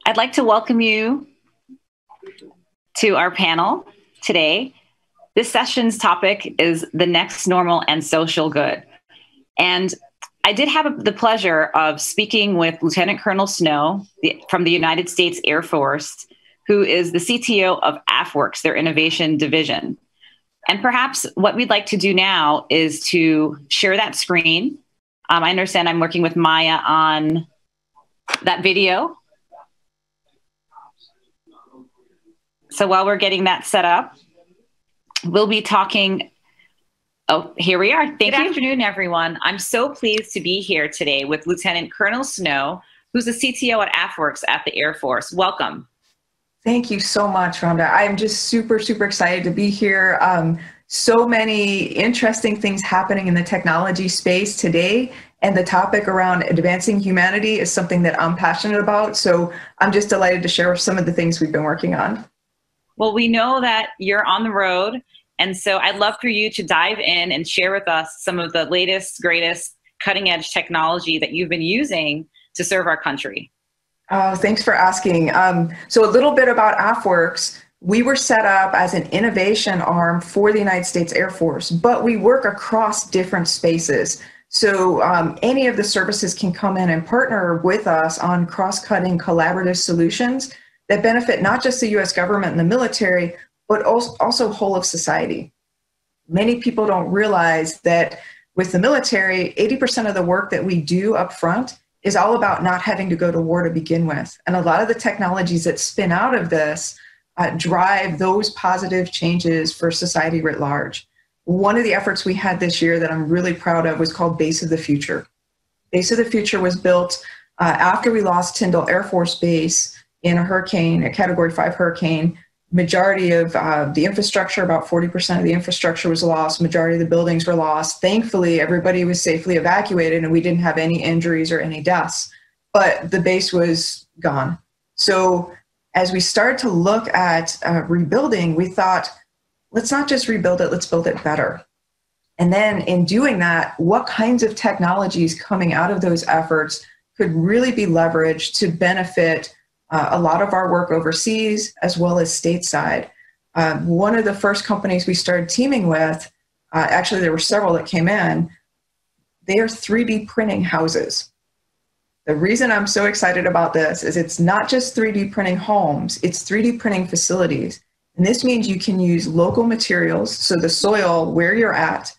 I'd like to welcome you to our panel today. This session's topic is the next normal and social good. And I did have the pleasure of speaking with Lieutenant Colonel Snow from the United States Air Force, who is the CTO of Airforce, their innovation division. And perhaps what we'd like to do now is to share that screen. I understand I'm working with Maya on that video. So while we're getting that set up, we'll be talking. Oh, here we are. Good afternoon, everyone. I'm so pleased to be here today with Lieutenant Colonel Snow, who's the CTO at Airforce at the Air Force. Welcome. Thank you so much, Rhonda. I'm just super excited to be here. So many interesting things happening in the technology space today, and the topic around advancing humanity is something that I'm passionate about. So I'm just delighted to share some of the things we've been working on. Well, we know that you're on the road, and so I'd love for you to dive in and share with us some of the latest, greatest, cutting-edge technology that you've been using to serve our country. Oh, thanks for asking. So a little bit about Airforce. We were set up as an innovation arm for the United States Air Force, but we work across different spaces. So any of the services can come in and partner with us on cross-cutting collaborative solutions that benefit not just the US government and the military, but also whole of society. Many people don't realize that with the military, 80% of the work that we do up front is all about not having to go to war to begin with. And a lot of the technologies that spin out of this drive those positive changes for society writ large. One of the efforts we had this year that I'm really proud of was called Base of the Future. Base of the Future was built after we lost Tyndall Air Force Base in a hurricane, a Category 5 hurricane. Majority of the infrastructure, about 40% of the infrastructure was lost. Majority of the buildings were lost. Thankfully, everybody was safely evacuated and we didn't have any injuries or any deaths, but the base was gone. So as we started to look at rebuilding, we thought, let's not just rebuild it, let's build it better. And then in doing that, what kinds of technologies coming out of those efforts could really be leveraged to benefit a lot of our work overseas as well as stateside. One of the first companies we started teaming with, actually there were several that came in, they are 3D printing houses. The reason I'm so excited about this is it's not just 3D printing homes, it's 3D printing facilities. And this means you can use local materials, so the soil where you're at,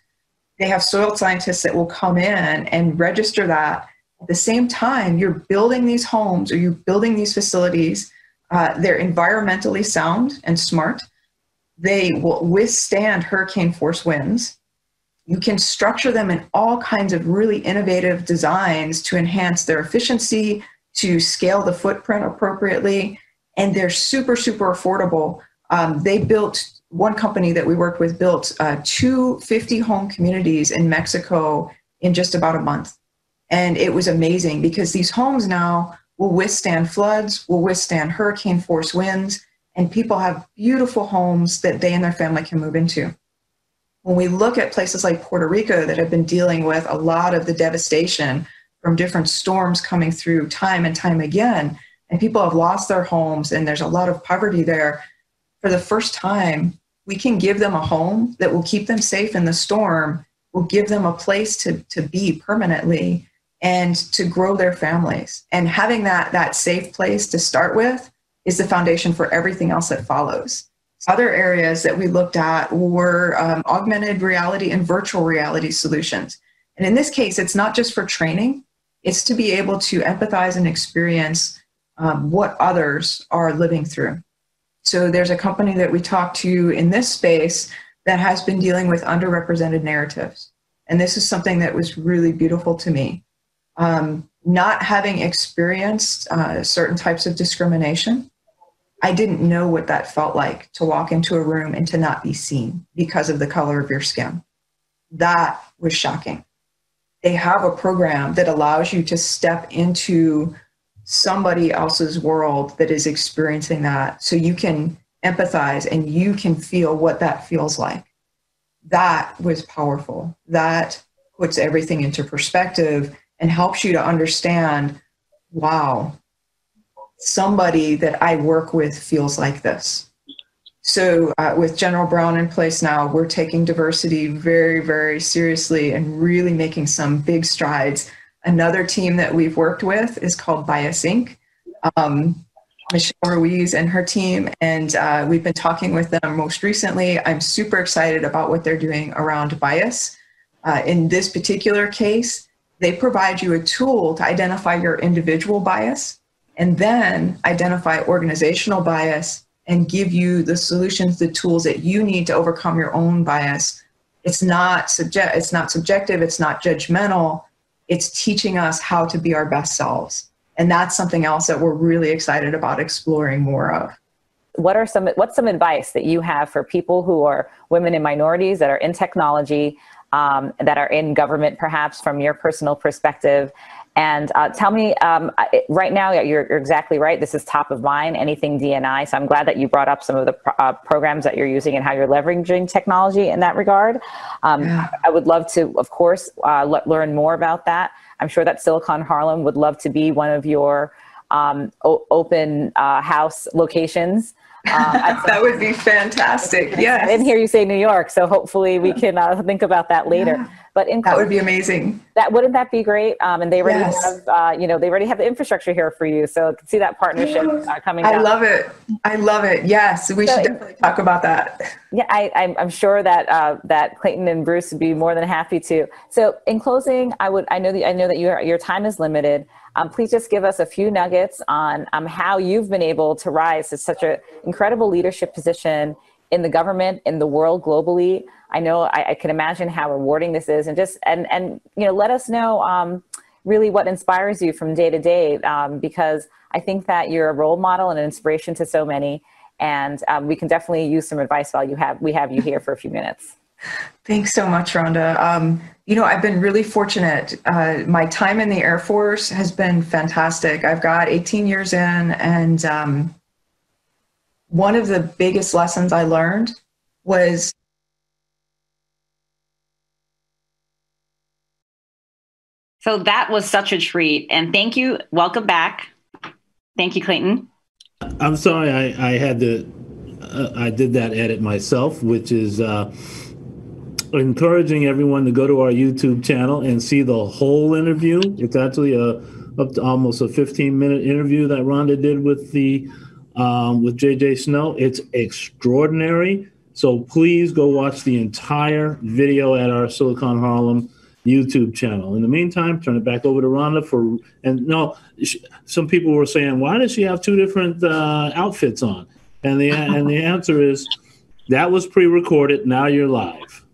they have soil scientists that will come in and register that. At the same time, you're building these homes or you're building these facilities. They're environmentally sound and smart. They will withstand hurricane force winds. You can structure them in all kinds of really innovative designs to enhance their efficiency, to scale the footprint appropriately, and they're super affordable. They built, one company that we worked with built 2 50-home communities in Mexico in just about a month. And it was amazing because these homes now will withstand floods, will withstand hurricane force winds, and people have beautiful homes that they and their family can move into. When we look at places like Puerto Rico that have been dealing with a lot of the devastation from different storms coming through time and time again, and people have lost their homes and there's a lot of poverty there, for the first time, we can give them a home that will keep them safe in the storm, will give them a place to be permanently, and to grow their families. And having that safe place to start with is the foundation for everything else that follows. Other areas that we looked at were augmented reality and virtual reality solutions. And in this case, it's not just for training, it's to be able to empathize and experience what others are living through. So there's a company that we talked to in this space that has been dealing with underrepresented narratives. And this is something that was really beautiful to me. Not having experienced certain types of discrimination, I didn't know what that felt like to walk into a room and to not be seen because of the color of your skin. That was shocking. They have a program that allows you to step into somebody else's world that is experiencing that so you can empathize and you can feel what that feels like. That was powerful. That puts everything into perspective and helps you to understand, wow, somebody that I work with feels like this. So with General Brown in place now, we're taking diversity very, very seriously and really making some big strides. Another team that we've worked with is called Bias Inc. Michelle Ruiz and her team, and we've been talking with them most recently. I'm super excited about what they're doing around bias. In this particular case, they provide you a tool to identify your individual bias and then identify organizational bias and give you the solutions, the tools that you need to overcome your own bias. It's not subjective, it's not judgmental. It's teaching us how to be our best selves. And that's something else that we're really excited about exploring more of. What's some advice that you have for people who are women and minorities that are in technology, that are in government, perhaps from your personal perspective? And tell me, right now, you're exactly right. This is top of mind, anything D&I. So I'm glad that you brought up some of the programs that you're using and how you're leveraging technology in that regard. I would love to, of course, learn more about that. I'm sure that Silicon Harlem would love to be one of your open house locations. That would be fantastic. Yes. I didn't hear you say New York, so hopefully we can think about that later. Yeah. But that would be amazing. Wouldn't that be great? And they already have, they already have the infrastructure here for you. So I can see that partnership coming down. I love it. I love it. Yes, we should definitely talk about that. Yeah, I'm sure that that Clayton and Bruce would be more than happy to. So in closing, I know that your time is limited. Please just give us a few nuggets on how you've been able to rise to such an incredible leadership position in the government, in the world, globally. I know I can imagine how rewarding this is, and let us know really what inspires you from day to day, because I think that you're a role model and an inspiration to so many, and we can definitely use some advice while we have you here for a few minutes. Thanks so much, Rhonda. I've been really fortunate. My time in the Air Force has been fantastic. I've got 18 years in, and one of the biggest lessons I learned was So that was such a treat. And thank you. Welcome back. Thank you, Clayton. I'm sorry I had to, I did that edit myself, which is encouraging everyone to go to our YouTube channel and see the whole interview. It's actually up to almost a 15-minute interview that Rhonda did with with JJ Snow. It's extraordinary. So please go watch the entire video at our Silicon Harlem YouTube channel. In the meantime, turn it back over to Rhonda some people were saying, why does she have two different outfits on? And the answer is that was pre-recorded. Now you're live.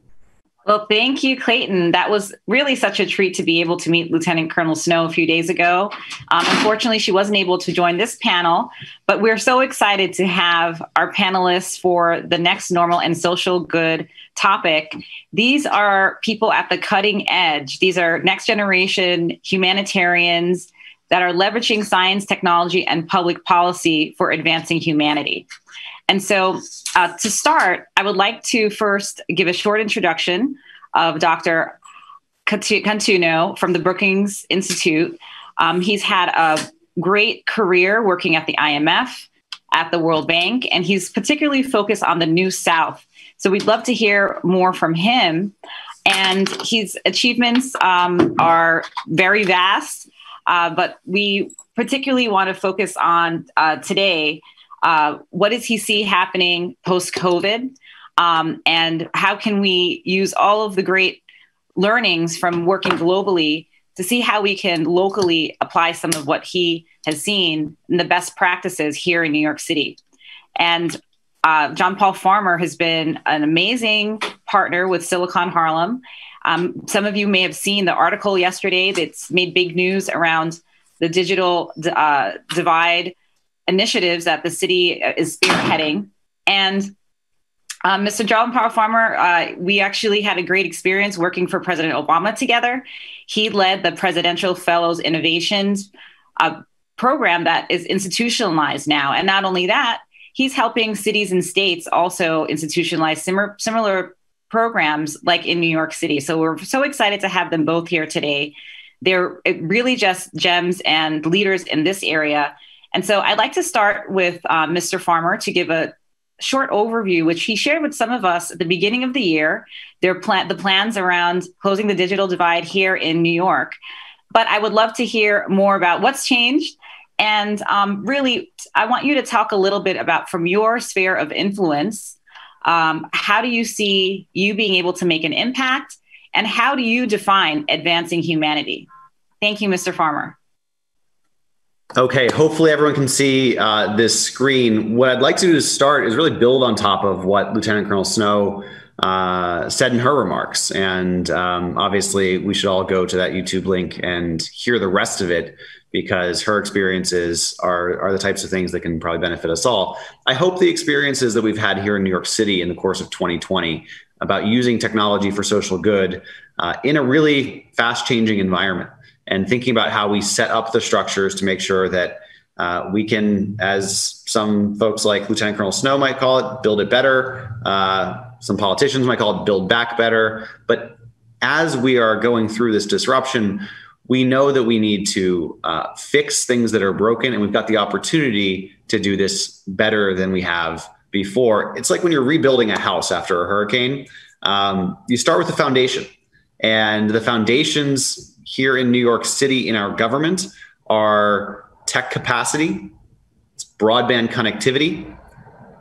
Well, thank you, Clayton. That was really such a treat to be able to meet Lieutenant Colonel Snow a few days ago. Unfortunately, she wasn't able to join this panel, but we're so excited to have our panelists for the next normal and social good topic. These are people at the cutting edge. These are next generation humanitarians that are leveraging science, technology, and public policy for advancing humanity. And so to start, I would like to first give a short introduction of Dr. Canuto from the Brookings Institute. He's had a great career working at the IMF, at the World Bank, and he's particularly focused on the New South. So we'd love to hear more from him. And his achievements are very vast, but we particularly want to focus on today. What does he see happening post-COVID? And how can we use all of the great learnings from working globally to see how we can locally apply some of what he has seen in the best practices here in New York City? And John Paul Farmer has been an amazing partner with Silicon Harlem. Some of you may have seen the article yesterday that's made big news around the digital divide initiatives that the city is spearheading. And Mr. John Paul Farmer, we actually had a great experience working for President Obama together. He led the Presidential Fellows Innovations program that is institutionalized now. And not only that, he's helping cities and states also institutionalize similar programs like in New York City. So we're so excited to have them both here today. They're really just gems and leaders in this area. And so I'd like to start with Mr. Farmer to give a short overview, which he shared with some of us at the beginning of the year, the plans around closing the digital divide here in New York. But I would love to hear more about what's changed. And really, I want you to talk a little bit about, from your sphere of influence, how do you see you being able to make an impact? And how do you define advancing humanity? Thank you, Mr. Farmer. Okay, hopefully everyone can see this screen. What I'd like to do to start is really build on top of what Lieutenant Colonel Snow said in her remarks. And obviously, we should all go to that YouTube link and hear the rest of it, because her experiences are the types of things that can probably benefit us all. I hope the experiences that we've had here in New York City in the course of 2020 about using technology for social good in a really fast-changing environment, and thinking about how we set up the structures to make sure that we can, as some folks like Lieutenant Colonel Snow might call it, build it better. Some politicians might call it build back better. But as we are going through this disruption, we know that we need to fix things that are broken, and we've got the opportunity to do this better than we have before. It's like when you're rebuilding a house after a hurricane. You start with the foundation, and the foundations here in New York City in our government are tech capacity, it's broadband connectivity,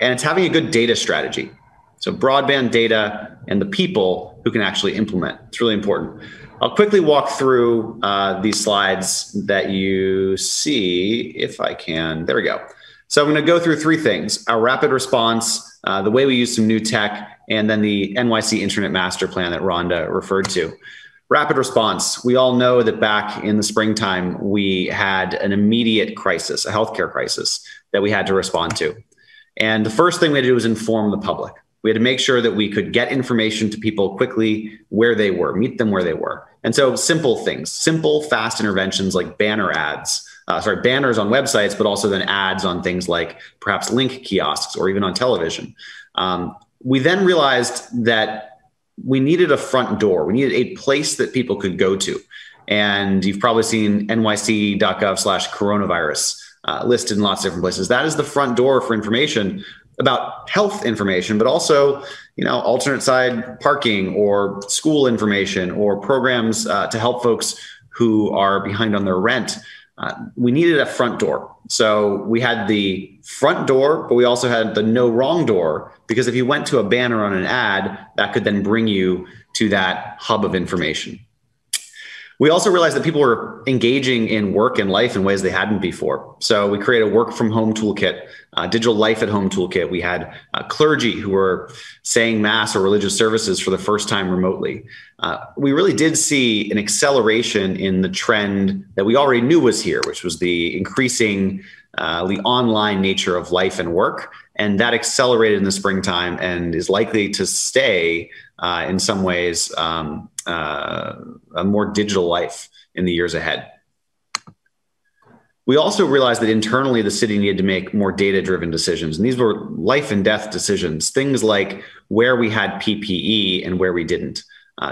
and it's having a good data strategy. So broadband data and the people who can actually implement. It's really important. I'll quickly walk through these slides that you see, if I can. There we go. So I'm going to go through three things: our rapid response, the way we use some new tech, and then the NYC Internet Master Plan that Rhonda referred to. Rapid response. We all know that back in the springtime, we had an immediate crisis, a healthcare crisis that we had to respond to. And the first thing we had to do was inform the public. We had to make sure that we could get information to people quickly where they were, meet them where they were. And so simple things, simple, fast interventions like banners on websites, but also then ads on things like perhaps link kiosks or even on television. We then realized that we needed a front door. We needed a place that people could go to. And you've probably seen nyc.gov/coronavirus listed in lots of different places. That is the front door for information about health information, but also, alternate side parking or school information or programs to help folks who are behind on their rent. We needed a front door. So we had the front door, but we also had the no wrong door, because if you went to a banner on an ad, that could then bring you to that hub of information. We also realized that people were engaging in work and life in ways they hadn't before. So we created a work from home toolkit, digital life at home toolkit. We had clergy who were saying mass or religious services for the first time remotely. We really did see an acceleration in the trend that we already knew was here, which was the increasing the online nature of life and work. And that accelerated in the springtime and is likely to stay in some ways a more digital life in the years ahead. We also realized that internally the city needed to make more data-driven decisions. And these were life and death decisions, things like where we had PPE and where we didn't.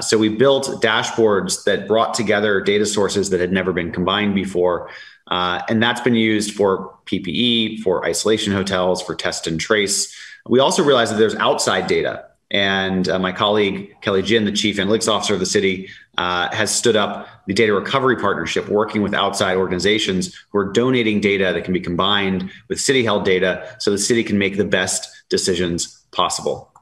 So we built dashboards that brought together data sources that had never been combined before. And that's been used for PPE, for isolation hotels, for test and trace. We also realized that there's outside data. And my colleague, Kelly Jin, the chief analytics officer of the city, has stood up the data recovery partnership, working with outside organizations who are donating data that can be combined with city held data so the city can make the best decisions possible.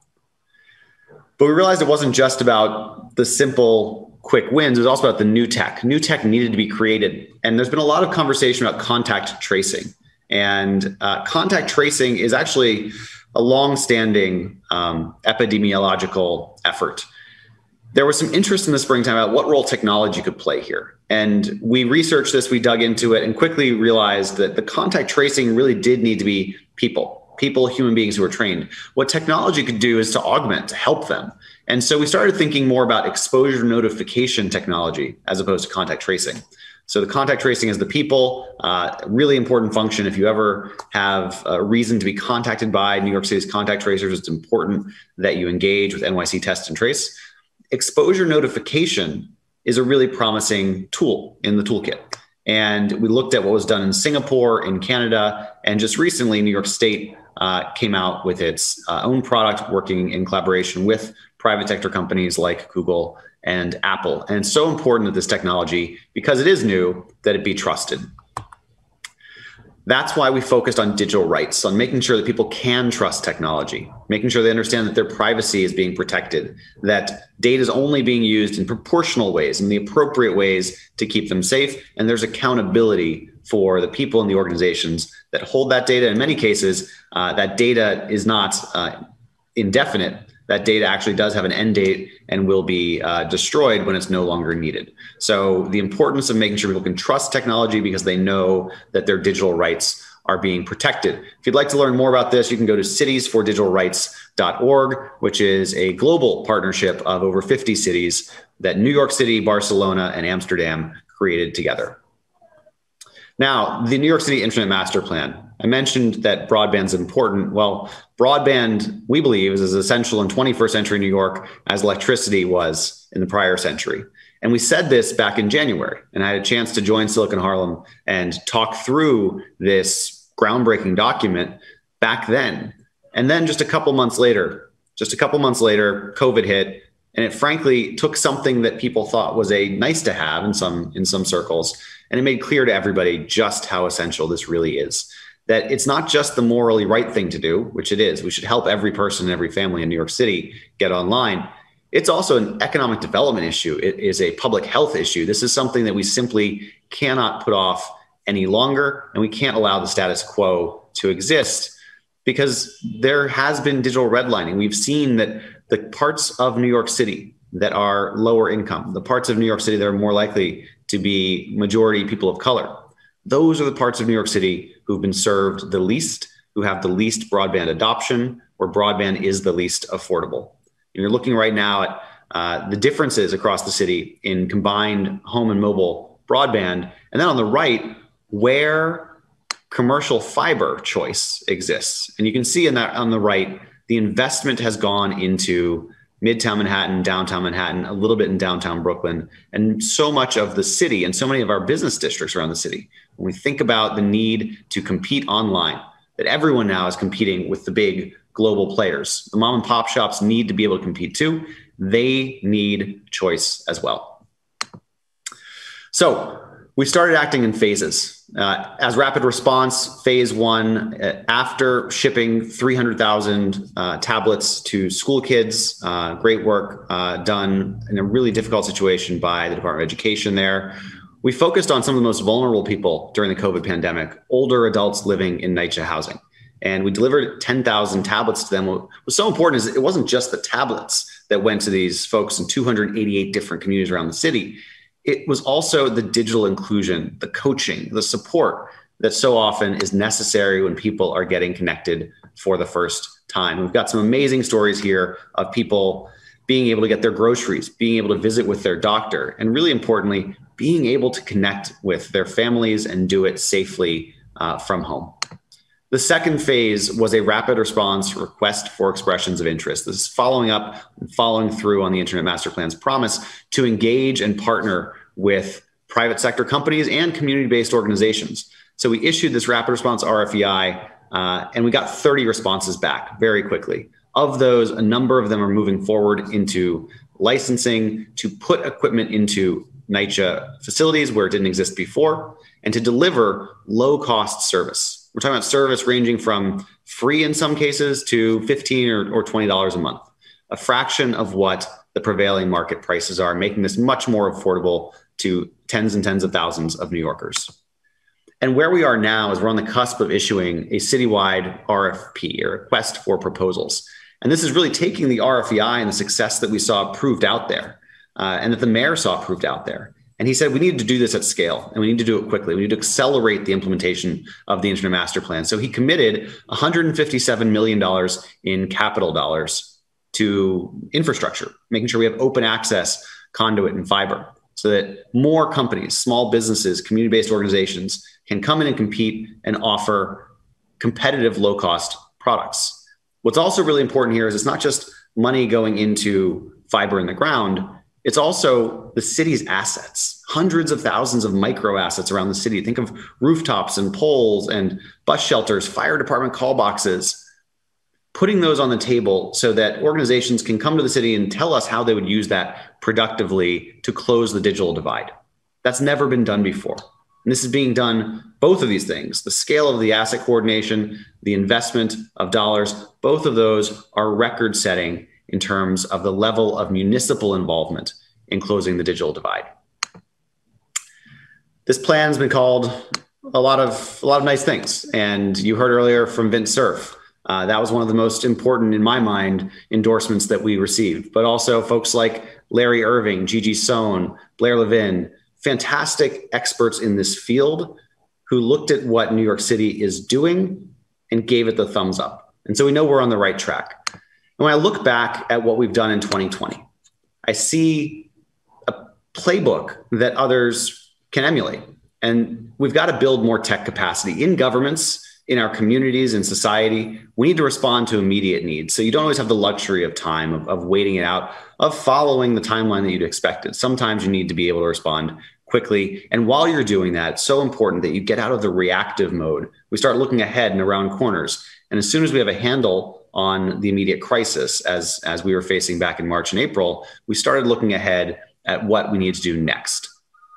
But we realized it wasn't just about the simple quick wins. It was also about the new tech. New tech needed to be created. And there's been a lot of conversation about contact tracing. And contact tracing is actually a long-standing epidemiological effort. There was some interest in the springtime about what role technology could play here. And we researched this, we dug into it, and quickly realized that the contact tracing really did need to be people, human beings who are trained. What technology could do is to augment, to help them. And so we started thinking more about exposure notification technology as opposed to contact tracing. So the contact tracing is the people, really important function. If you ever have a reason to be contacted by New York City's contact tracers, it's important that you engage with NYC Test and Trace. Exposure notification is a really promising tool in the toolkit. And we looked at what was done in Singapore, in Canada, and just recently, New York State came out with its own product, working in collaboration with private sector companies like Google and Apple. And it's so important that this technology, because it is new, that it be trusted. That's why we focused on digital rights, on making sure that people can trust technology, making sure they understand that their privacy is being protected, that data is only being used in proportional ways, in the appropriate ways to keep them safe, and there's accountability for the people and the organizations that hold that data. In many cases, that data is not indefinite. That data actually does have an end date and will be destroyed when it's no longer needed. So the importance of making sure people can trust technology because they know that their digital rights are being protected. If you'd like to learn more about this, you can go to citiesfordigitalrights.org, which is a global partnership of over 50 cities that New York City, Barcelona, and Amsterdam created together. Now, the New York City Internet Master Plan. I mentioned that broadband is important. Well, broadband, we believe, is as essential in 21st century New York as electricity was in the prior century. And we said this back in January, and I had a chance to join Silicon Harlem and talk through this groundbreaking document back then. And then just a couple months later, COVID hit, and it frankly took something that people thought was a nice to have in some circles, and it made clear to everybody just how essential this really is. That it's not just the morally right thing to do, which it is. We should help every person and every family in New York City get online. It's also an economic development issue. It is a public health issue. This is something that we simply cannot put off any longer, and we can't allow the status quo to exist because there has been digital redlining. We've seen that the parts of New York City that are lower income, the parts of New York City that are more likely to be majority people of color, those are the parts of New York City who've been served the least, who have the least broadband adoption, where broadband is the least affordable. And you're looking right now at the differences across the city in combined home and mobile broadband. And then on the right, where commercial fiber choice exists. And you can see in that on the right, the investment has gone into Midtown Manhattan, downtown Manhattan, a little bit in downtown Brooklyn, and so much of the city and so many of our business districts around the city. When we think about the need to compete online, that everyone now is competing with the big global players. The mom and pop shops need to be able to compete too. They need choice as well. So we started acting in phases. As rapid response, phase one, after shipping 300,000 tablets to school kids, great work done in a really difficult situation by the Department of Education there. We focused on some of the most vulnerable people during the COVID pandemic, older adults living in NYCHA housing. And we delivered 10,000 tablets to them. What was so important is it wasn't just the tablets that went to these folks in 288 different communities around the city. It was also the digital inclusion, the coaching, the support that so often is necessary when people are getting connected for the first time. We've got some amazing stories here of people being able to get their groceries, being able to visit with their doctor, and really importantly, being able to connect with their families and do it safely from home. The second phase was a rapid response request for expressions of interest. This is following up and following through on the Internet Master Plan's promise to engage and partner with private sector companies and community-based organizations. So we issued this rapid response RFEI and we got 30 responses back very quickly. Of those, a number of them are moving forward into licensing to put equipment into NYCHA facilities where it didn't exist before and to deliver low-cost service. We're talking about service ranging from free in some cases to $15 or $20 a month, a fraction of what the prevailing market prices are, making this much more affordable to tens and tens of thousands of New Yorkers. And where we are now is we're on the cusp of issuing a citywide RFP, or request for proposals. And this is really taking the RFEI and the success that we saw proved out there and that the mayor saw proved out there. And he said, we need to do this at scale and we need to do it quickly. We need to accelerate the implementation of the Internet Master Plan. So he committed $157 million in capital dollars to infrastructure, making sure we have open access, conduit, and fiber so that more companies, small businesses, community-based organizations can come in and compete and offer competitive low-cost products. What's also really important here is it's not just money going into fiber in the ground. It's also the city's assets, hundreds of thousands of micro assets around the city. Think of rooftops and poles and bus shelters, fire department call boxes, putting those on the table so that organizations can come to the city and tell us how they would use that productively to close the digital divide. That's never been done before. And this is being done, both of these things, the scale of the asset coordination, the investment of dollars, both of those are record setting in terms of the level of municipal involvement in closing the digital divide. This plan has been called a lot of nice things. And you heard earlier from Vint Cerf. That was one of the most important, in my mind, endorsements that we received. But also folks like Larry Irving, Gigi Sohn, Blair Levin, fantastic experts in this field who looked at what New York City is doing and gave it the thumbs up. And so we know we're on the right track. And when I look back at what we've done in 2020, I see a playbook that others can emulate. And we've got to build more tech capacity in governments, in our communities and society. We need to respond to immediate needs. So you don't always have the luxury of time, of waiting it out, of following the timeline that you'd expected. Sometimes you need to be able to respond quickly. And while you're doing that, it's so important that you get out of the reactive mode. We start looking ahead and around corners. And as soon as we have a handle on the immediate crisis, as we were facing back in March and April, we started looking ahead at what we need to do next.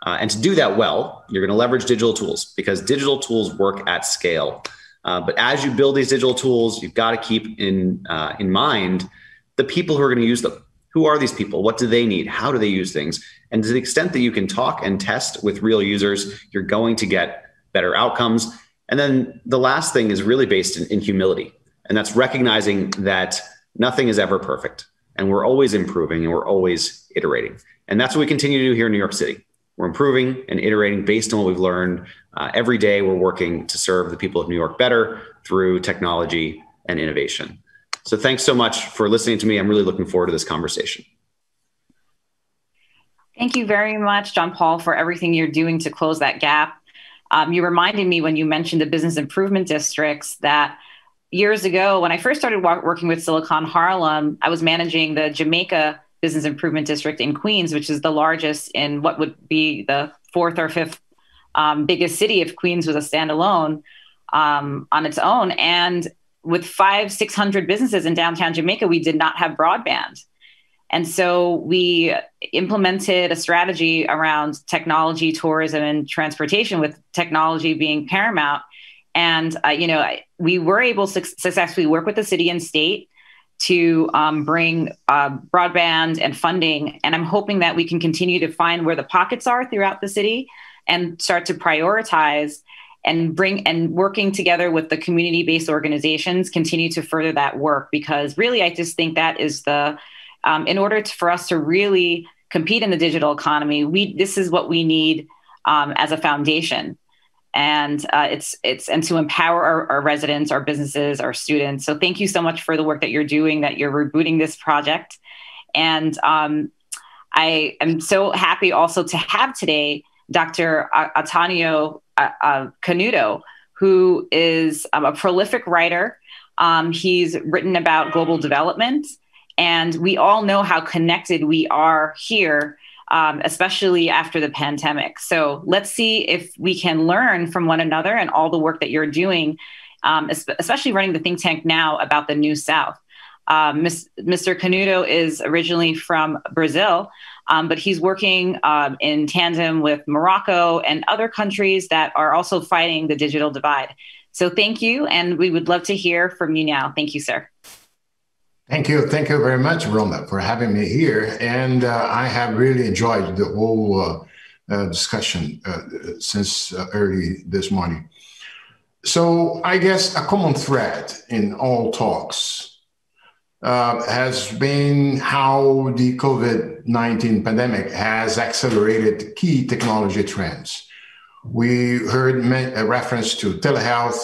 And to do that well, you're going to leverage digital tools because digital tools work at scale. But as you build these digital tools, you've got to keep in mind the people who are going to use them. Who are these people? What do they need? How do they use things? And to the extent that you can talk and test with real users, you're going to get better outcomes. And then the last thing is really based in humility. And that's recognizing that nothing is ever perfect. And we're always improving and we're always iterating. And that's what we continue to do here in New York City. We're improving and iterating based on what we've learned. Every day we're working to serve the people of New York better through technology and innovation. So thanks so much for listening to me. I'm really looking forward to this conversation. Thank you very much, John Paul, for everything you're doing to close that gap. You reminded me when you mentioned the business improvement districts that years ago, when I first started working with Silicon Harlem, I was managing the Jamaica Business Improvement District in Queens, which is the largest in what would be the fourth or fifth biggest city if Queens was a standalone on its own. And with 500-600 businesses in downtown Jamaica, we did not have broadband. And so we implemented a strategy around technology, tourism, and transportation, with technology being paramount. And, we were able to successfully work with the city and state to bring broadband and funding. And I'm hoping that we can continue to find where the pockets are throughout the city and start to prioritize and working together with the community-based organizations, continue to further that work. Because really, I just think that is in order for us to really compete in the digital economy, this is what we need as a foundation. And and to empower our residents, our businesses, our students. So thank you so much for the work that you're doing, that you're rebooting this project. And I am so happy also to have today Dr. Otaviano Canuto, who is a prolific writer. He's written about global development, and we all know how connected we are here, especially after the pandemic. So let's see if we can learn from one another and all the work that you're doing, especially running the think tank now about the New South. Mr. Canuto is originally from Brazil, but he's working in tandem with Morocco and other countries that are also fighting the digital divide. So thank you, and we would love to hear from you now. Thank you, sir. Thank you very much, Rhonda, for having me here. And I have really enjoyed the whole discussion since early this morning. So I guess a common thread in all talks has been how the COVID-19 pandemic has accelerated key technology trends. We heard a reference to telehealth,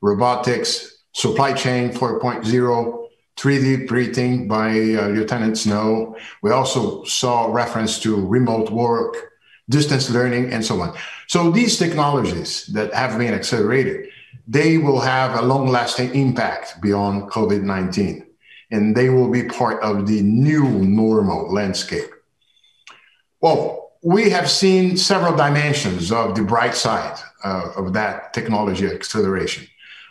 robotics, supply chain 4.0, 3D printing by Lieutenant Snow. We also saw reference to remote work, distance learning, and so on. So these technologies that have been accelerated, they will have a long-lasting impact beyond COVID-19, and they will be part of the new normal landscape. Well, we have seen several dimensions of the bright side of that technology acceleration.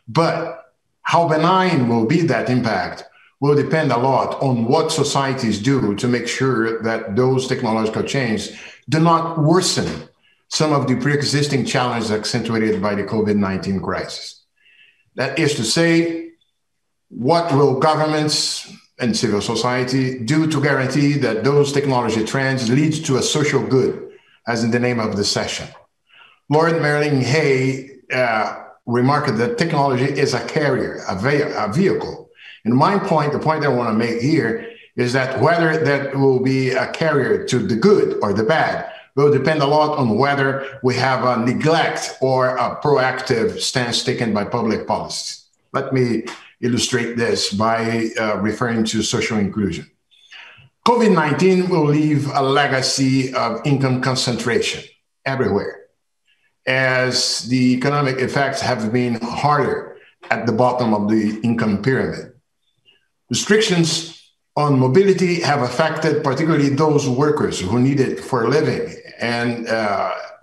But how benign will be that impact will depend a lot on what societies do to make sure that those technological changes do not worsen some of the pre-existing challenges accentuated by the COVID-19 crisis. That is to say, what will governments and civil society do to guarantee that those technology trends lead to a social good, as in the name of the session? Lord Merlin Hay remarked that technology is a carrier, a vehicle. And the point I want to make here is that whether that will be a carrier to the good or the bad will depend a lot on whether we have a neglect or a proactive stance taken by public policies. Let me illustrate this by referring to social inclusion. COVID-19 will leave a legacy of income concentration everywhere, as the economic effects have been harder at the bottom of the income pyramid. Restrictions on mobility have affected particularly those workers who need it for a living, and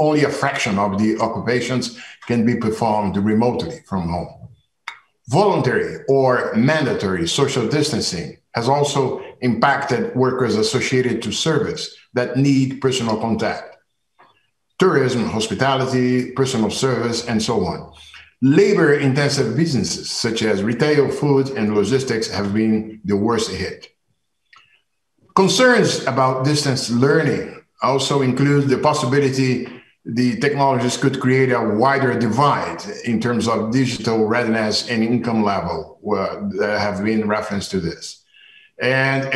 only a fraction of the occupations can be performed remotely from home. Voluntary or mandatory social distancing has also impacted workers associated to service that need personal contact. Tourism, hospitality, personal service, and so on. Labor-intensive businesses such as retail, food, and logistics have been the worst hit. Concerns about distance learning also include the possibility the technologies could create a wider divide in terms of digital readiness and income level. There have been reference to this. And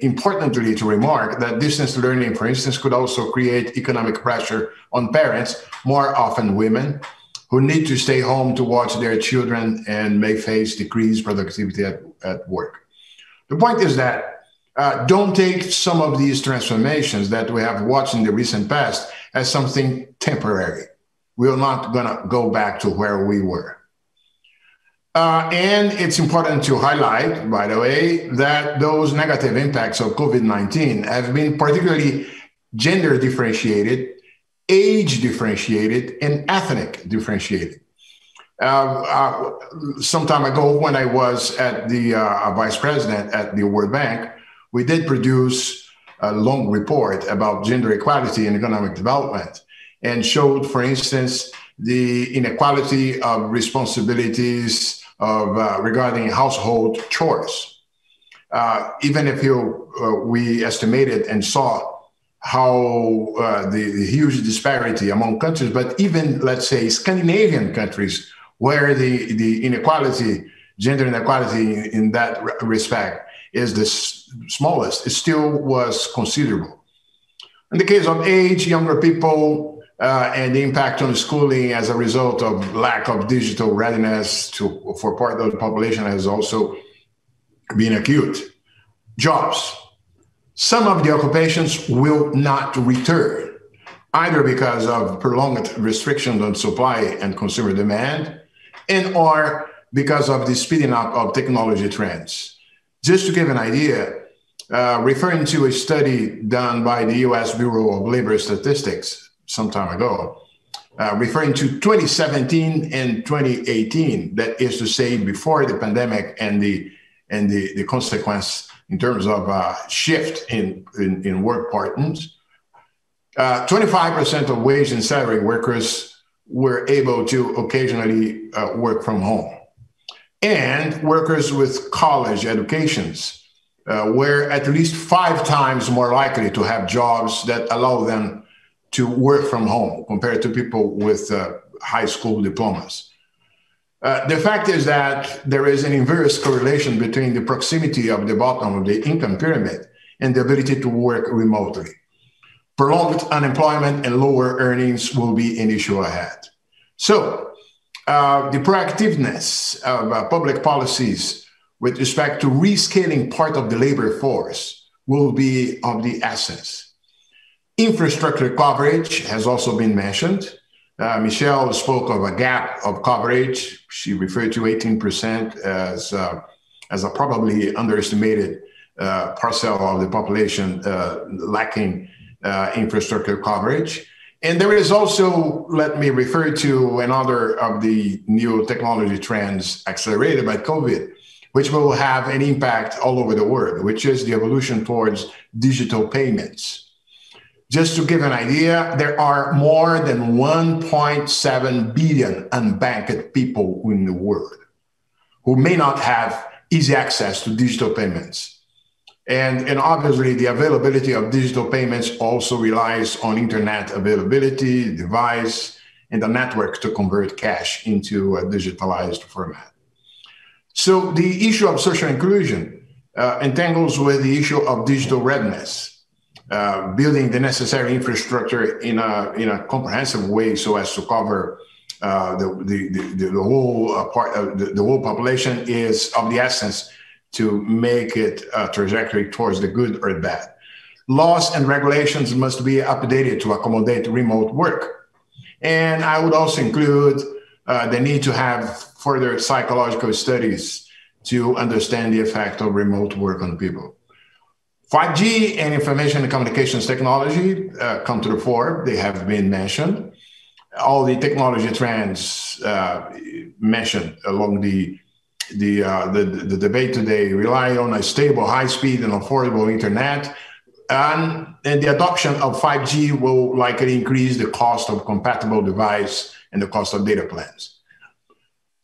importantly to remark that distance learning, for instance, could also create economic pressure on parents, more often women, who need to stay home to watch their children and may face decreased productivity at work. The point is that don't take some of these transformations that we have watched in the recent past as something temporary. We're not gonna go back to where we were. And it's important to highlight, by the way, that those negative impacts of COVID-19 have been particularly gender differentiated, age differentiated, and ethnic differentiated. Some time ago, when I was at the vice president at the World Bank, we did produce a long report about gender equality and economic development, and showed, for instance, the inequality of responsibilities regarding household chores. Even if we estimated and saw how the huge disparity among countries, but even, let's say, Scandinavian countries, where the inequality, gender inequality in that respect is the smallest, it still was considerable. In the case of age, younger people and the impact on schooling as a result of lack of digital readiness for part of the population has also been acute. Jobs. Some of the occupations will not return, either because of prolonged restrictions on supply and consumer demand, and or because of the speeding up of technology trends. Just to give an idea, referring to a study done by the US Bureau of Labor Statistics some time ago, referring to 2017 and 2018, that is to say before the pandemic and the consequence in terms of shift in work patterns, 25% of wage and salary workers were able to occasionally work from home. And workers with college educations were at least 5 times more likely to have jobs that allow them to work from home compared to people with high school diplomas. The fact is that there is an inverse correlation between the proximity of the bottom of the income pyramid and the ability to work remotely. Prolonged unemployment and lower earnings will be an issue ahead. So the proactiveness of public policies with respect to rescaling part of the labor force will be of the essence. Infrastructure coverage has also been mentioned. Michelle spoke of a gap of coverage. She referred to 18% as a probably underestimated parcel of the population lacking infrastructure coverage. And there is also, let me refer to another of the new technology trends accelerated by COVID, which will have an impact all over the world, which is the evolution towards digital payments. Just to give an idea, there are more than 1.7 billion unbanked people in the world who may not have easy access to digital payments. And obviously, the availability of digital payments also relies on internet availability, device, and the network to convert cash into a digitalized format. So the issue of social inclusion entangles with the issue of digital readiness, building the necessary infrastructure in a comprehensive way so as to cover the whole population is of the essence to make it a trajectory towards the good or the bad. Laws and regulations must be updated to accommodate remote work. And I would also include the need to have further psychological studies to understand the effect of remote work on people. 5G and information and communications technology come to the fore. They have been mentioned. All the technology trends mentioned along the debate today rely on a stable, high-speed, and affordable internet, and the adoption of 5G will likely increase the cost of compatible device and the cost of data plans.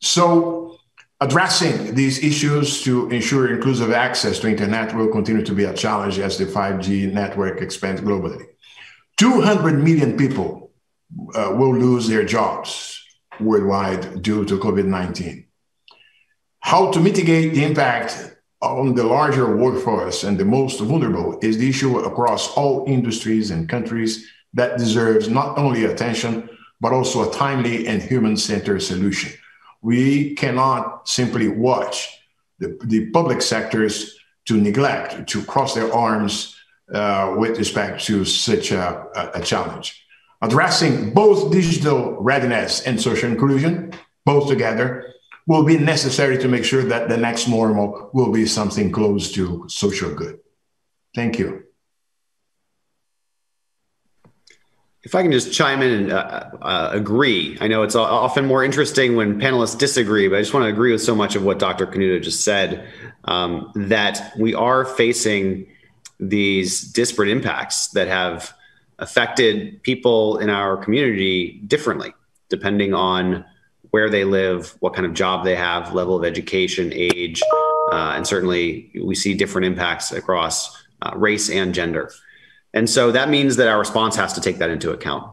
So addressing these issues to ensure inclusive access to internet will continue to be a challenge as the 5G network expands globally. 200 million people will lose their jobs worldwide due to COVID-19. How to mitigate the impact on the larger workforce and the most vulnerable is the issue across all industries and countries that deserves not only attention, but also a timely and human-centered solution. We cannot simply watch the public sectors to neglect, to cross their arms with respect to such a challenge. Addressing both digital readiness and social inclusion, both together, will be necessary to make sure that the next normal will be something close to social good. Thank you. If I can just chime in and agree. I know it's often more interesting when panelists disagree, but I just want to agree with so much of what Dr. Canuto just said, that we are facing these disparate impacts that have affected people in our community differently, depending on where they live, what kind of job they have, level of education, age, and certainly we see different impacts across race and gender. And so that means that our response has to take that into account.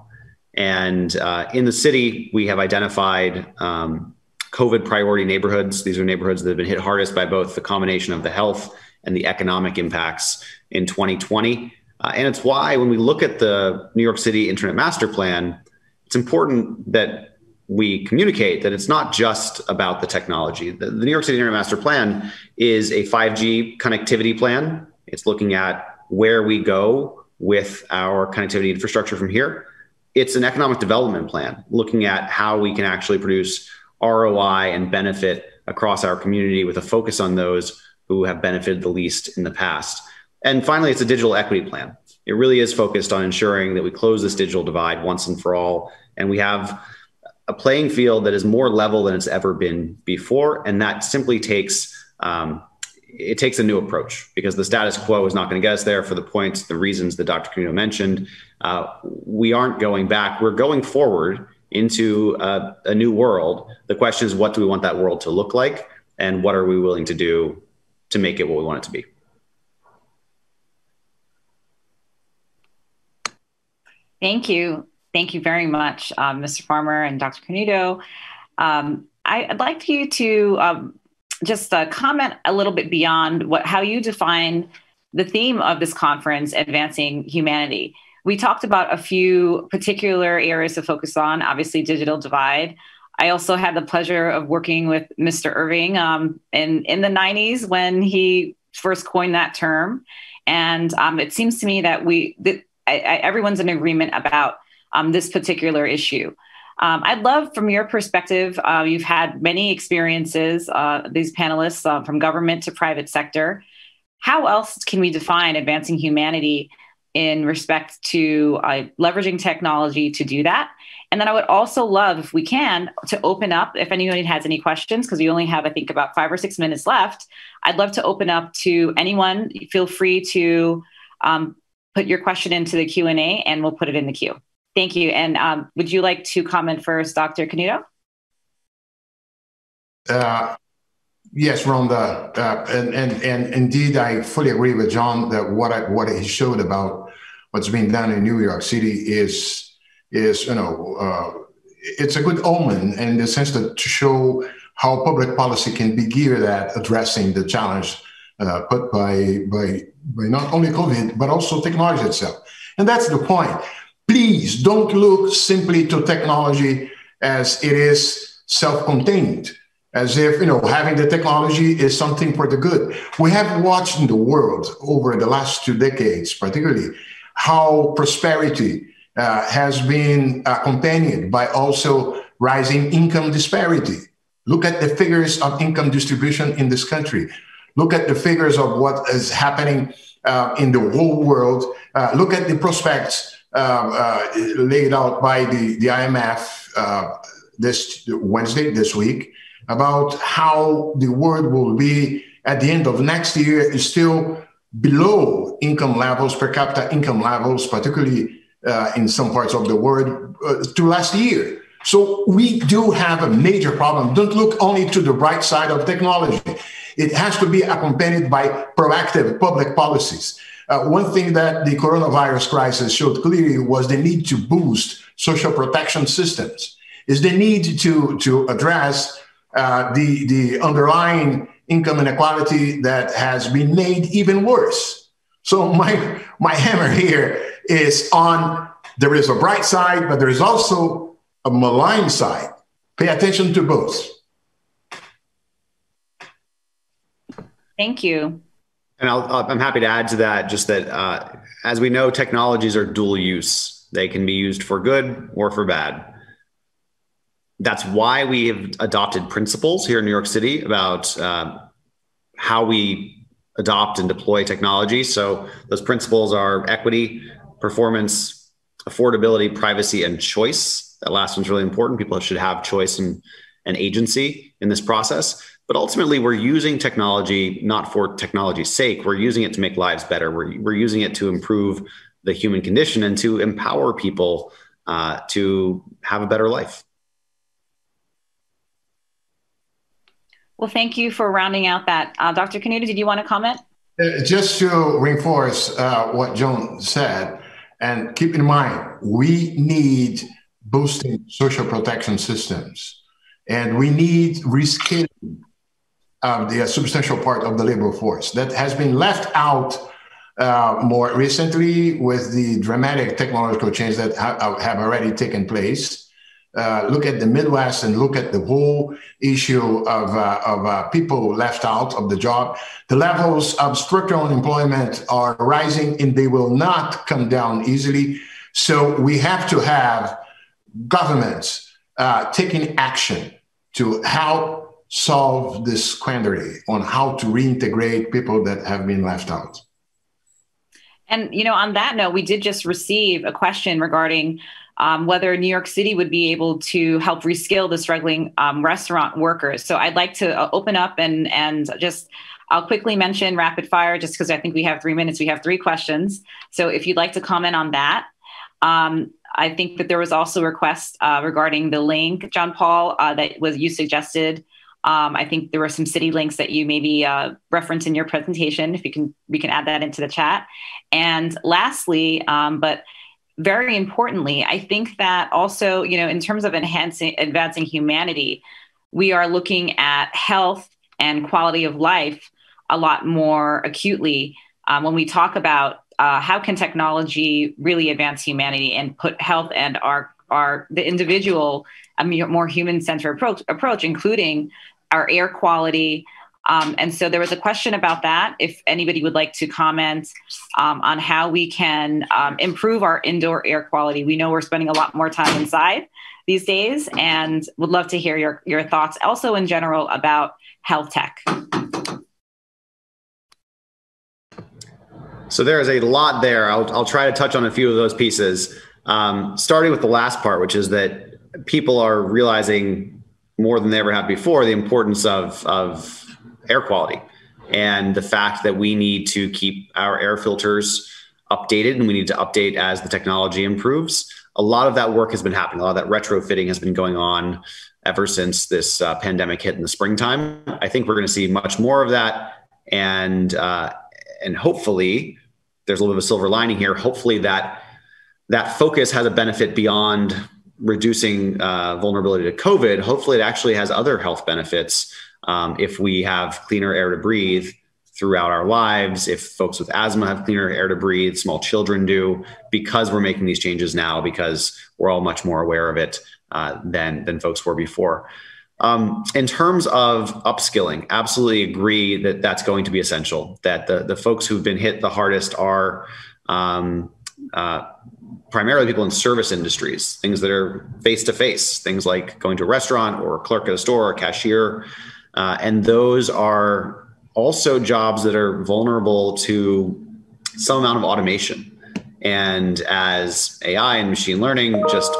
And in the city, we have identified COVID priority neighborhoods. These are neighborhoods that have been hit hardest by both the combination of the health and the economic impacts in 2020. And it's why when we look at the New York City Internet Master Plan, it's important that we communicate that it's not just about the technology. The New York City Internet Master Plan is a 5G connectivity plan. It's looking at where we go with our connectivity infrastructure from here. It's an economic development plan, looking at how we can actually produce ROI and benefit across our community with a focus on those who have benefited the least in the past. And finally, it's a digital equity plan. It really is focused on ensuring that we close this digital divide once and for all, and we have a playing field that is more level than it's ever been before. And that simply takes, it takes a new approach, because the status quo is not going to get us there for the points, the reasons that Dr. Canuto mentioned. We aren't going back, we're going forward into a new world. The question is, what do we want that world to look like? And what are we willing to do to make it what we want it to be? Thank you. Thank you very much, Mr. Farmer and Dr. Canuto. I'd like you to just comment a little bit beyond how you define the theme of this conference, Advancing Humanity. We talked about a few particular areas to focus on, obviously digital divide. I also had the pleasure of working with Mr. Irving in the 90s when he first coined that term. And it seems to me that everyone's in agreement about this particular issue. I'd love, from your perspective, you've had many experiences, these panelists, from government to private sector. How else can we define advancing humanity in respect to leveraging technology to do that. And then I would also love, if we can, to open up, if anyone has any questions, because we only have, I think, about 5 or 6 minutes left. I'd love to open up to anyone. Feel free to put your question into the Q&A and we'll put it in the queue. Thank you. And would you like to comment first, Dr. Canuto? Yes, Rhonda, and indeed, I fully agree with John that what he showed about what's being done in New York City is it's a good omen in the sense that to show how public policy can be geared at addressing the challenge put by not only COVID but also technology itself. And that's the point. Please don't look simply to technology as it is self-contained, as if, having the technology is something for the good. We have watched in the world over the last 2 decades, particularly, how prosperity has been accompanied by also rising income disparity. Look at the figures of income distribution in this country. Look at the figures of what is happening in the whole world. Look at the prospects laid out by the IMF this Wednesday, this week, about how the world will be at the end of next year is still below income levels, per capita income levels, particularly in some parts of the world, to last year. So we do have a major problem. Don't look only to the bright side of technology. It has to be accompanied by proactive public policies. One thing that the coronavirus crisis showed clearly was the need to boost social protection systems, is the need to address the underlying income inequality that has been made even worse. So my hammer here is on, there is a bright side, but there is also a malign side. Pay attention to both. Thank you. And I'm happy to add to that, just that as we know, technologies are dual use. They can be used for good or for bad. That's why we have adopted principles here in New York City about how we adopt and deploy technology. So those principles are equity, performance, affordability, privacy, and choice. That last one's really important. People should have choice and agency in this process. But ultimately, we're using technology not for technology's sake. We're using it to make lives better. We're using it to improve the human condition and to empower people to have a better life. Well, thank you for rounding out that. Dr. Canuto, did you want to comment? Just to reinforce what John said, and keep in mind, we need boosting social protection systems, and we need reskilling the substantial part of the labor force that has been left out more recently with the dramatic technological change that have already taken place. Look at the Midwest and look at the whole issue of people left out of the job. The levels of structural unemployment are rising and they will not come down easily. So we have to have governments taking action to help solve this quandary on how to reintegrate people that have been left out. And, on that note, we did just receive a question regarding whether New York City would be able to help reskill the struggling restaurant workers. So I'd like to open up and just, I'll quickly mention rapid fire just because I think we have 3 minutes. We have 3 questions. So if you'd like to comment on that. I think that there was also a request regarding the link, John Paul, that you suggested. I think there were some city links that you maybe referenced in your presentation. If we can add that into the chat. And lastly, but very importantly, I think that also, in terms of advancing humanity, we are looking at health and quality of life a lot more acutely when we talk about how can technology really advance humanity and put health and the individual a more human-centered approach, including our air quality. And so there was a question about that. If anybody would like to comment on how we can improve our indoor air quality. We know we're spending a lot more time inside these days and would love to hear your thoughts also in general about health tech. So there is a lot there. I'll try to touch on a few of those pieces, starting with the last part, which is that people are realizing more than they ever have before the importance of air quality and the fact that we need to keep our air filters updated, and we need to update as the technology improves. A lot of that work has been happening. A lot of that retrofitting has been going on ever since this pandemic hit in the springtime. I think we're going to see much more of that, and hopefully there's a little bit of a silver lining here. Hopefully that focus has a benefit beyond reducing vulnerability to COVID. Hopefully it actually has other health benefits if we have cleaner air to breathe throughout our lives, if folks with asthma have cleaner air to breathe, small children do, because we're making these changes now, because we're all much more aware of it than folks were before. In terms of upskilling, absolutely agree that that's going to be essential, that the folks who've been hit the hardest are primarily people in service industries, things that are face-to-face, things like going to a restaurant or a clerk at a store or a cashier. And those are also jobs that are vulnerable to some amount of automation. And as AI and machine learning just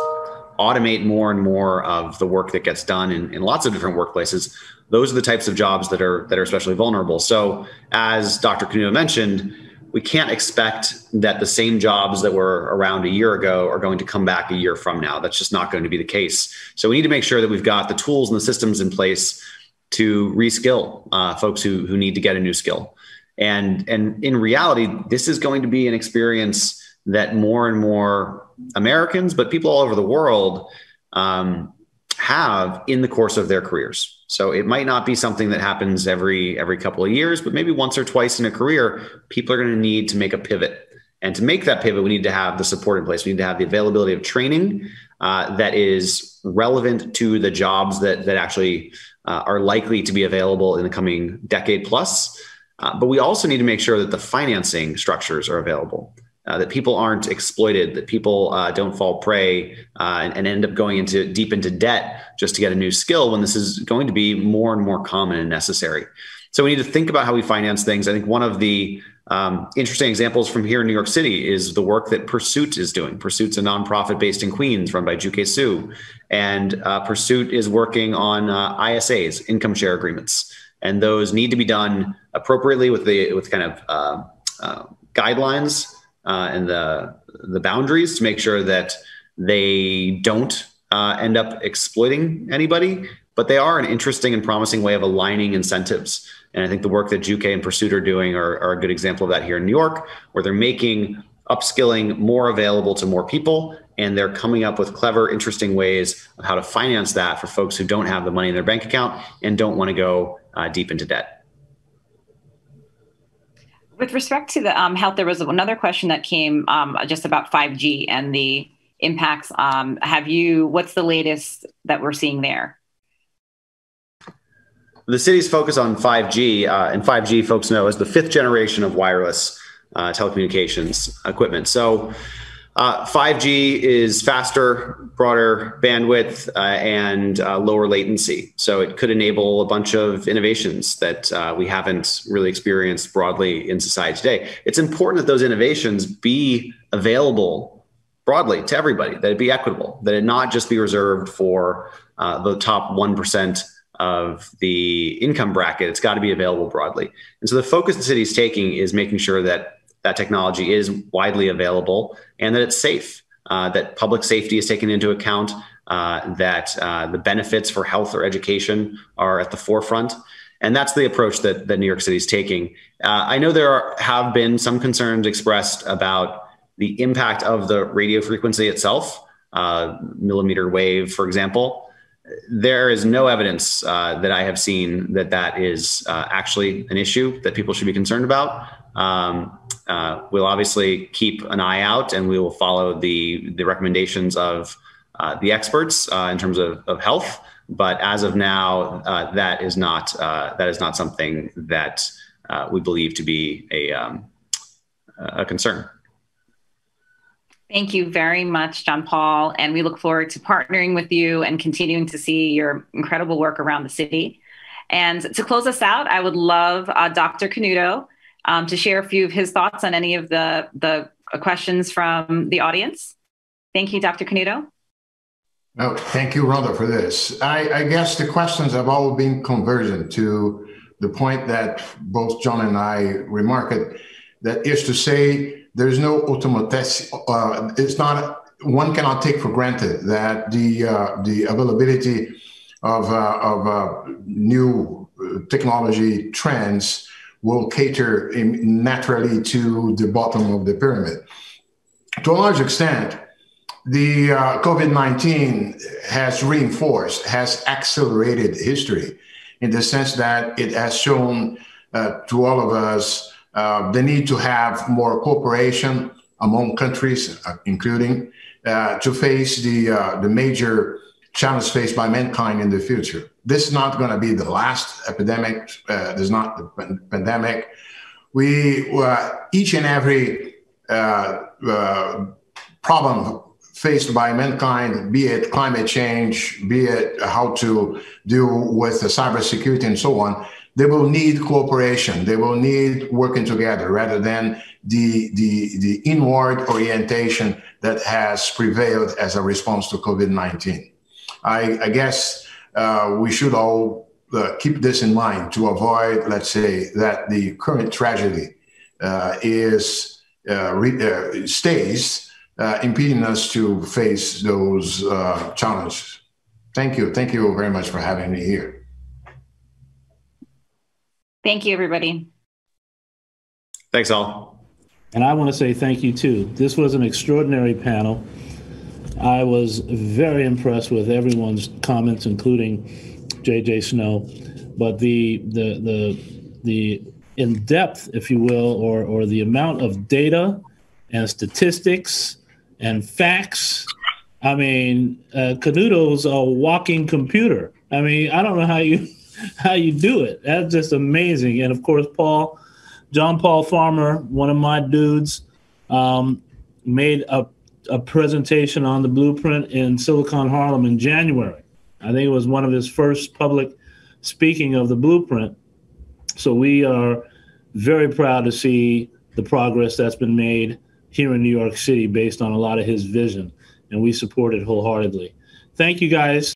automate more and more of the work that gets done in lots of different workplaces, those are the types of jobs that are especially vulnerable. So as Dr. Canuto mentioned, we can't expect that the same jobs that were around a year ago are going to come back a year from now. That's just not going to be the case. So we need to make sure that we've got the tools and the systems in place to reskill folks who need to get a new skill. And in reality, this is going to be an experience that more and more Americans, but people all over the world have in the course of their careers. So it might not be something that happens every couple of years, but maybe once or twice in a career, people are going to need to make a pivot. And to make that pivot, we need to have the support in place. We need to have the availability of training that is relevant to the jobs that actually are likely to be available in the coming decade plus. But we also need to make sure that the financing structures are available, that people aren't exploited, that people don't fall prey and end up going deep into debt just to get a new skill when this is going to be more and more common and necessary. So we need to think about how we finance things. I think one of the interesting examples from here in New York City is the work that Pursuit is doing. Pursuit's a nonprofit based in Queens run by Juke Su. And Pursuit is working on ISAs, income share agreements. And those need to be done appropriately with kind of guidelines and the boundaries to make sure that they don't end up exploiting anybody, but they are an interesting and promising way of aligning incentives. And I think the work that Juke and Pursuit are doing are a good example of that here in New York, where they're making upskilling more available to more people, and they're coming up with clever, interesting ways of how to finance that for folks who don't have the money in their bank account and don't want to go deep into debt. With respect to the health, there was another question that came just about 5G and the impacts. What's the latest that we're seeing there? The city's focus on 5G, and 5G, folks know, is the 5th generation of wireless telecommunications equipment. So 5G is faster, broader bandwidth, and lower latency. So it could enable a bunch of innovations that we haven't really experienced broadly in society today. It's important that those innovations be available broadly to everybody, that it be equitable, that it not just be reserved for the top 1% of the income bracket. It's got to be available broadly. And so the focus the city is taking is making sure that that technology is widely available and that it's safe, that public safety is taken into account, that the benefits for health or education are at the forefront. And that's the approach that New York City is taking. I know there have been some concerns expressed about the impact of the radio frequency itself, millimeter wave, for example. There is no evidence that I have seen that is actually an issue that people should be concerned about. We'll obviously keep an eye out, and we will follow the recommendations of the experts in terms of health. But as of now, that is not something that we believe to be a concern. Thank you very much, John Paul. And we look forward to partnering with you and continuing to see your incredible work around the city. And to close us out, I would love Dr. Canuto to share a few of his thoughts on any of the questions from the audience. Thank you, Dr. Canuto. Oh, thank you, Rhonda, for this. I guess the questions have all been convergent to the point that both John and I remarked, that is to say, there's no automaticity. It's not, one cannot take for granted that the availability of new technology trends will cater naturally to the bottom of the pyramid. To a large extent, the COVID-19 has reinforced, has accelerated history in the sense that it has shown to all of us the need to have more cooperation among countries, including to face the major challenge faced by mankind in the future. This is not going to be the last epidemic. This is not the pandemic. We each and every problem faced by mankind, be it climate change, be it how to deal with cybersecurity and so on, they will need cooperation. They will need working together rather than the inward orientation that has prevailed as a response to COVID-19. I guess we should all keep this in mind to avoid, let's say, that the current tragedy stays impeding us to face those challenges. Thank you. Thank you very much for having me here. Thank you, everybody. Thanks, all. And I want to say thank you, too. This was an extraordinary panel. I was very impressed with everyone's comments, including JJ Snow. But the in-depth, if you will, or the amount of data and statistics and facts. I mean, Canuto's a walking computer. I mean, I don't know how you do it. That's just amazing. And of course, John Paul Farmer, one of my dudes, made a presentation on the blueprint in Silicon Harlem in January. I think it was one of his first public speaking of the blueprint. So we are very proud to see the progress that's been made here in New York City based on a lot of his vision, and we support it wholeheartedly. Thank you, guys.